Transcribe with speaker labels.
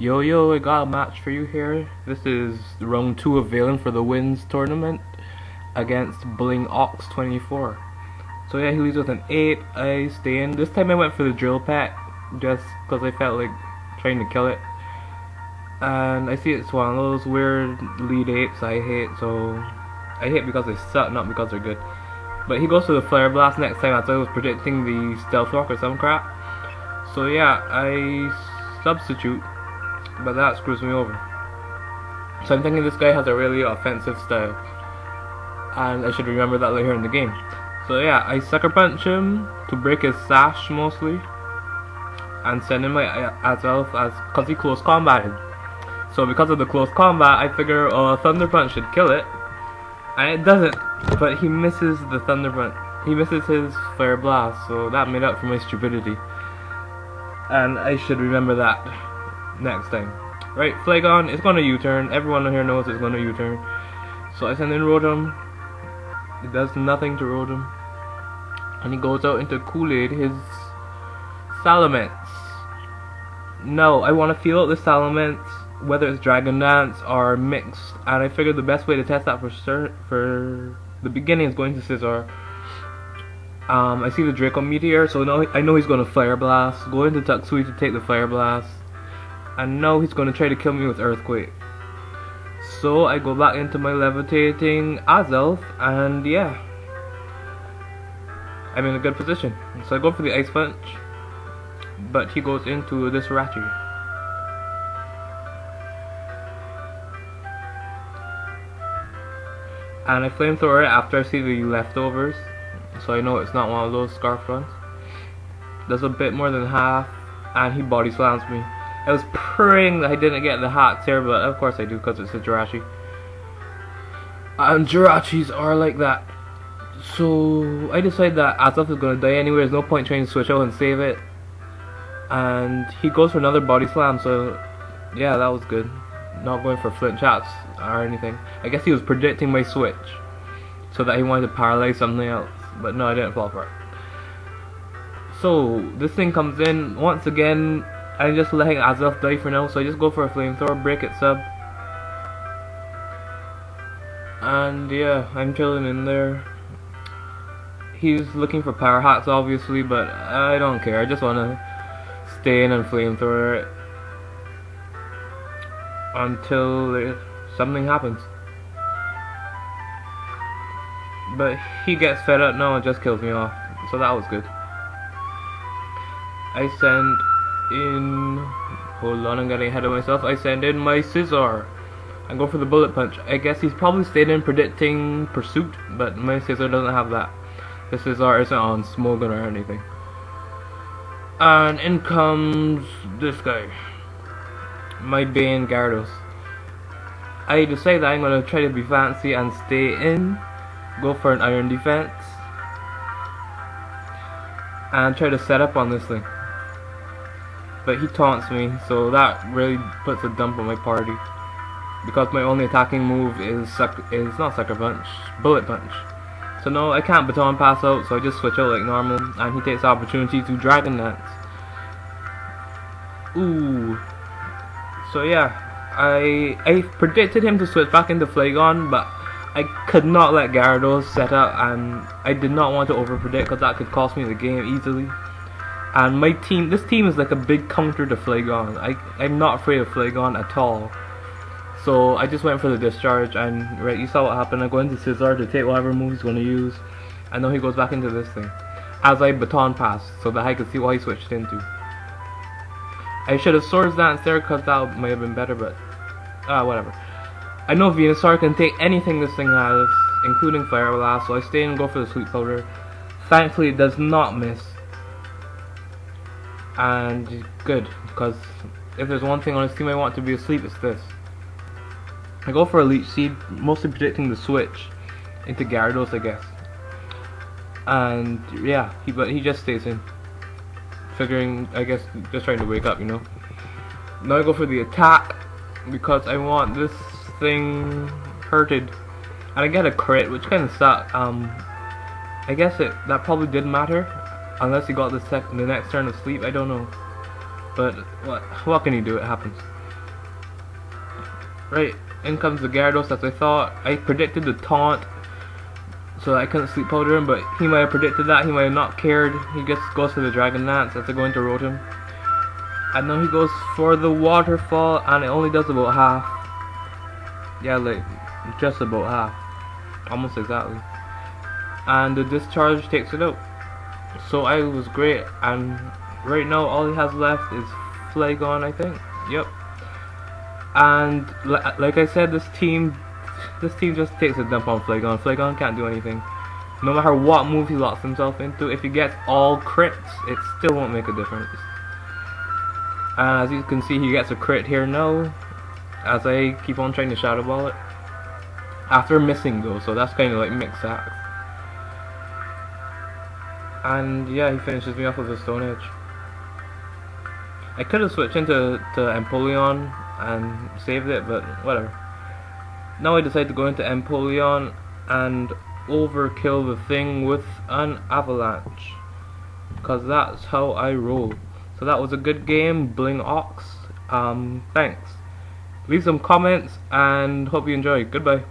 Speaker 1: Yo yo, I got a match for you here. This is round 2 of Valen for the Wins tournament against blingox24. So yeah, he leads with an 8. I stay in. This time I went for the drill pack just because I felt like trying to kill it. And I see it's one of those weird lead 8s I hate, so I hate because they suck, not because they're good. But he goes for the flare blast next time, as I was predicting the stealth rock or some crap. So yeah, I substitute, but that screws me over. So I'm thinking this guy has a really offensive style, and I should remember that later in the game. So yeah, I sucker punch him to break his sash mostly, and send him my Azelf because he close combated. So because of the close combat, I figure a thunder punch should kill it, and it doesn't. But he misses the thunder punch. He misses his flare blast, so that made up for my stupidity. And I should remember that next time. Right, Flagon, it's gonna U-turn. Everyone here knows it's gonna U-turn. So I send in Rotom. It does nothing to Rotom. And he goes out into Kool-Aid, his Salamence. No, I want to feel out the Salamence, whether it's Dragon Dance or mixed. And I figured the best way to test that for the beginning is going to Scizor. I see the Draco Meteor, so now I know he's going to Fire Blast. Go into Tuxui to take the Fire Blast. And now he's going to try to kill me with Earthquake. So I go back into my Levitating Azelf, and yeah, I'm in a good position. So I go for the Ice Punch, but he goes into this Rattry. And I Flamethrower it after I see the leftovers, so I know it's not one of those Scarf runs. Does a bit more than half, and he Body Slams me. I was praying that I didn't get the hats here, but of course I do because it's a Jirachi. And Jirachis are like that. So I decide that Azelf is going to die anyway. There's no point trying to switch out and save it. And he goes for another Body Slam, so yeah, that was good. Not going for flint chaps or anything. I guess he was predicting my switch, so that he wanted to paralyze something else. But no, I didn't fall for it. So this thing comes in once again. I'm just letting Azelf die for now, so I just go for a Flamethrower, break it sub. And yeah, I'm chilling in there. He's looking for power hats obviously, but I don't care. I just want to stay in and Flamethrower it until something happens. But he gets fed up now and just kills me off, so that was good. I send in, hold on, I'm getting ahead of myself. I send in my Scizor and go for the Bullet Punch. I guess he's probably stayed in predicting Pursuit, but my Scizor doesn't have that. The Scizor isn't on Smogon or anything. And in comes this guy, my Bane Gyarados. I decide that I'm going to try to be fancy and stay in, go for an Iron Defense, and try to set up on this thing. But he taunts me, so that really puts a dump on my party, because my only attacking move is not Sucker Punch, Bullet Punch. So no, I can't Baton Pass out, so I just switch out like normal, and he takes the opportunity to Dragon Dance. Ooh. So yeah, I predicted him to switch back into Flagon, but I could not let Gyarados set up, and I did not want to over-predict because that could cost me the game easily. And my team, this team is like a big counter to Flagon. I'm not afraid of Flagon at all. So I just went for the discharge, and right, you saw what happened. I go into Scizor to take whatever move he's going to use, and then he goes back into this thing as I Baton Pass, so that I could see what he switched into. I should have Swords Dance there because that might have been better, but whatever. I know Venusaur can take anything this thing has, including Fire Blast, so I stay and go for the Sweet Powder. Thankfully it does not miss. And good, because if there's one thing on this team I want to be asleep, it's this. I go for a Leech Seed, mostly predicting the switch into Gyarados, I guess. And yeah, but he just stays in, figuring, I guess, just trying to wake up, you know. Now I go for the attack because I want this thing hurted, and I get a crit, which kind of sucked. I guess that probably did matter, unless he got the next turn of sleep. I don't know, but what can you do? It happens. Right, in comes the Gyarados as I thought. I predicted the taunt, so I couldn't sleep powder him, but he might have predicted that, he might have not cared. He just goes for the Dragon Lance as I go into Rotom. And now he goes for the Waterfall, and it only does about half. Yeah, like, just about half. Almost exactly. And the Discharge takes it out. So I was great, and right now all he has left is Flygon, I think. Yep. And like I said, this team just takes a dump on Flygon. Flygon can't do anything. No matter what move he locks himself into, if he gets all crits, it still won't make a difference. And as you can see, he gets a crit here now, as I keep on trying to Shadow Ball it. After missing though, so that's kind of like mixed sacks. And yeah, he finishes me off with a Stone Edge. I could have switched into Empoleon and saved it, but whatever. Now I decide to go into Empoleon and overkill the thing with an Avalanche, because that's how I roll. So that was a good game, blingox. Thanks. Leave some comments and hope you enjoy. Goodbye.